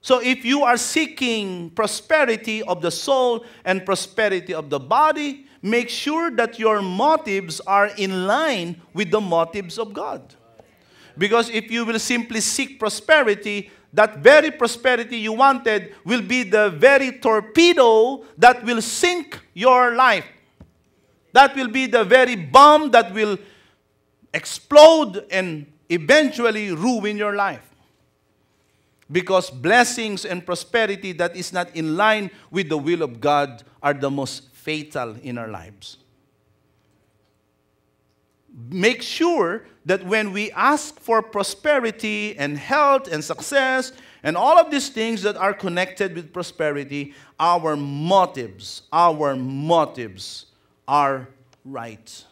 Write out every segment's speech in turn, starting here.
So if you are seeking prosperity of the soul and prosperity of the body, make sure that your motives are in line with the motives of God. Because if you will simply seek prosperity, that very prosperity you wanted will be the very torpedo that will sink your life. That will be the very bomb that will explode and eventually ruin your life. Because blessings and prosperity that is not in line with the will of God are the most fatal in our lives. Make sure that when we ask for prosperity and health and success and all of these things that are connected with prosperity, our motives are right.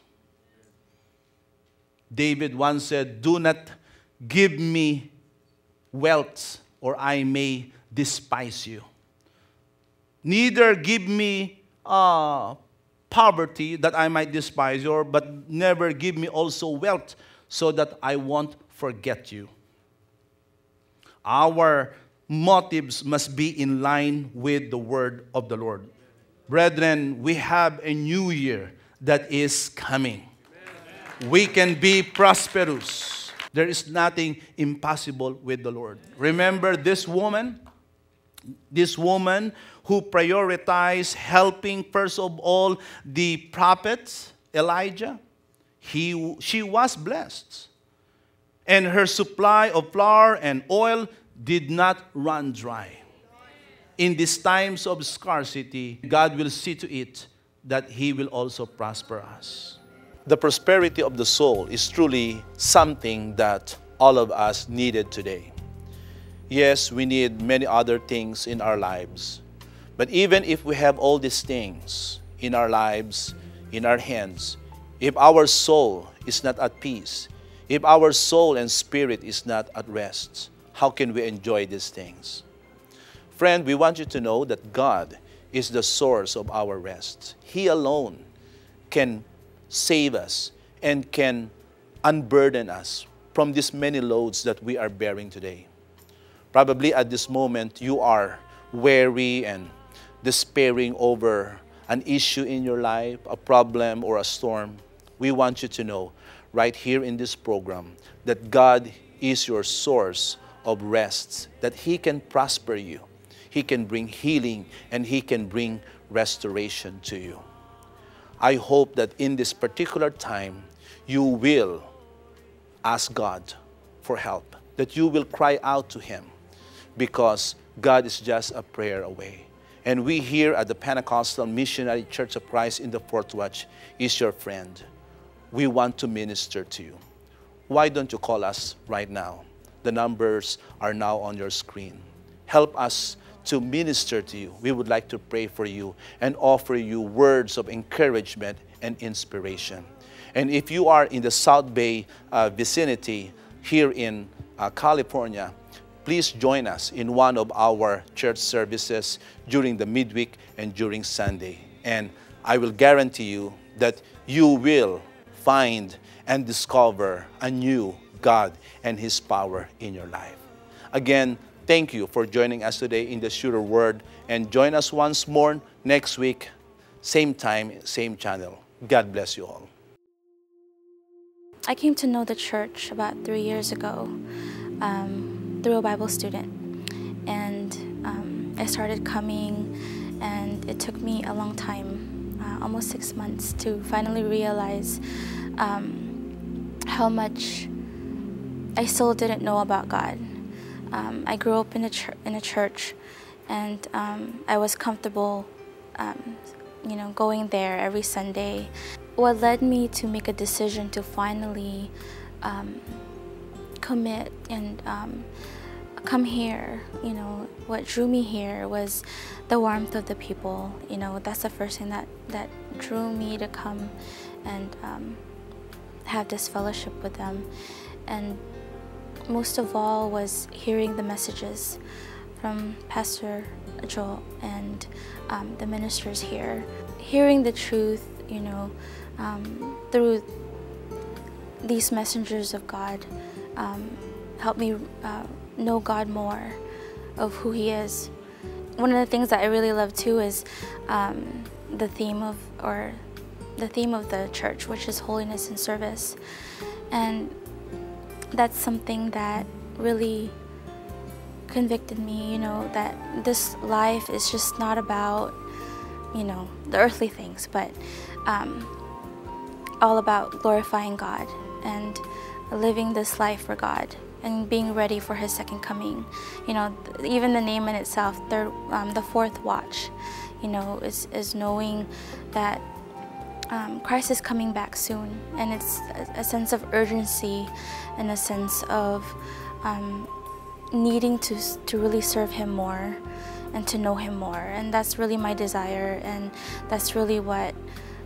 David once said, "Do not give me wealth, or I may despise you. Neither give me poverty that I might despise you, but never give me also wealth so that I won't forget you." Our motives must be in line with the word of the Lord. Brethren, we have a new year that is coming. We can be prosperous. There is nothing impossible with the Lord. Remember this woman who prioritized helping first of all the prophet Elijah. She was blessed. And her supply of flour and oil did not run dry. In these times of scarcity, God will see to it that He will also prosper us. The prosperity of the soul is truly something that all of us needed today. Yes, we need many other things in our lives. But even if we have all these things in our lives, in our hands, if our soul is not at peace, if our soul and spirit is not at rest, how can we enjoy these things? Friend, we want you to know that God is the source of our rest. He alone can save us and can unburden us from these many loads that we are bearing today. Probably at this moment you are weary and despairing over an issue in your life, a problem or a storm. We want you to know right here in this program that God is your source of rest, that He can prosper you, He can bring healing, and He can bring restoration to you. I hope that in this particular time, you will ask God for help, that you will cry out to Him, because God is just a prayer away. And we here at the Pentecostal Missionary Church of Christ in the Fourth Watch is your friend. We want to minister to you. Why don't you call us right now? The numbers are now on your screen. Help us to minister to you. We would like to pray for you and offer you words of encouragement and inspiration. And if you are in the South Bay vicinity here in California, please join us in one of our church services during the midweek and during Sunday. And I will guarantee you that you will find and discover a new God and His power in your life. Again, thank you for joining us today in the Sure Word, and join us once more next week, same time, same channel. God bless you all. I came to know the church about 3 years ago through a Bible student, and I started coming, and it took me a long time, almost 6 months, to finally realize how much I still didn't know about God. I grew up in a church, and I was comfortable, going there every Sunday. What led me to make a decision to finally commit and come here, what drew me here was the warmth of the people. That's the first thing that drew me to come and have this fellowship with them. And most of all was hearing the messages from Pastor Joel and the ministers here. Hearing the truth, through these messengers of God, helped me know God more, of who He is. One of the things that I really love too is the theme of the church, which is holiness and service. And that's something that really convicted me, that this life is just not about, the earthly things, but all about glorifying God and living this life for God and being ready for His second coming. Even the name in itself, the fourth watch, is knowing that Christ is coming back soon, and it's a sense of urgency and a sense of needing to really serve Him more and to know Him more. And that's really my desire, and that's really what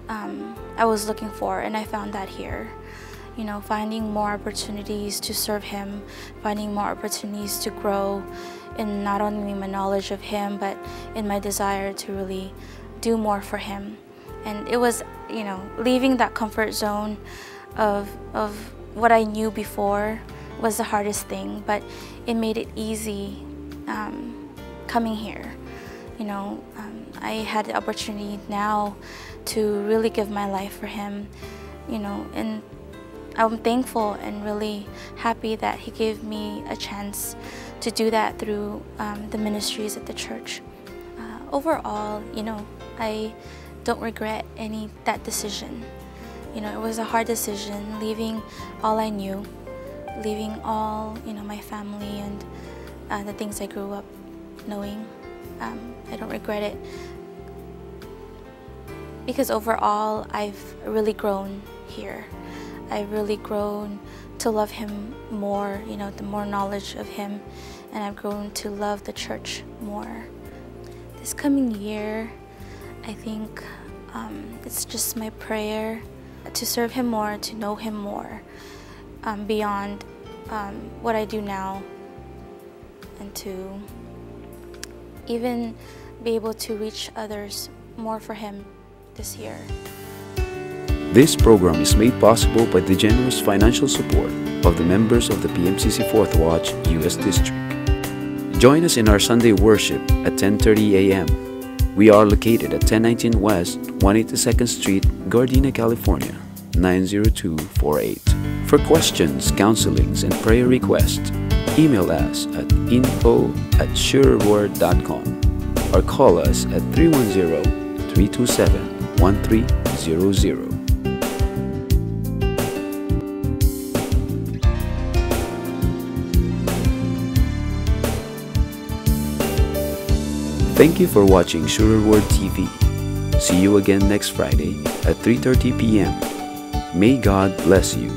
I was looking for, and I found that here. Finding more opportunities to serve Him, finding more opportunities to grow in not only my knowledge of Him, but in my desire to really do more for Him. And it was, leaving that comfort zone of what I knew before was the hardest thing, but it made it easy coming here. I had the opportunity now to really give my life for Him, and I'm thankful and really happy that He gave me a chance to do that through the ministries at the church. Overall, I don't regret that decision. It was a hard decision, leaving all I knew, leaving all, my family and the things I grew up knowing. I don't regret it, because overall I've really grown here. I've really grown to love Him more, the more knowledge of Him, and I've grown to love the church more. This coming year, I think it's just my prayer to serve Him more, to know Him more, beyond what I do now, and to even be able to reach others more for Him this year. This program is made possible by the generous financial support of the members of the PMCC 4th Watch U.S. District. Join us in our Sunday worship at 10:30 a.m. We are located at 1019 West 182nd Street, Gardena, California, 90248. For questions, counselings, and prayer requests, email us at info@sureword.com or call us at 310-327-1300. Thank you for watching Sure Word TV. See you again next Friday at 3:30 p.m. May God bless you.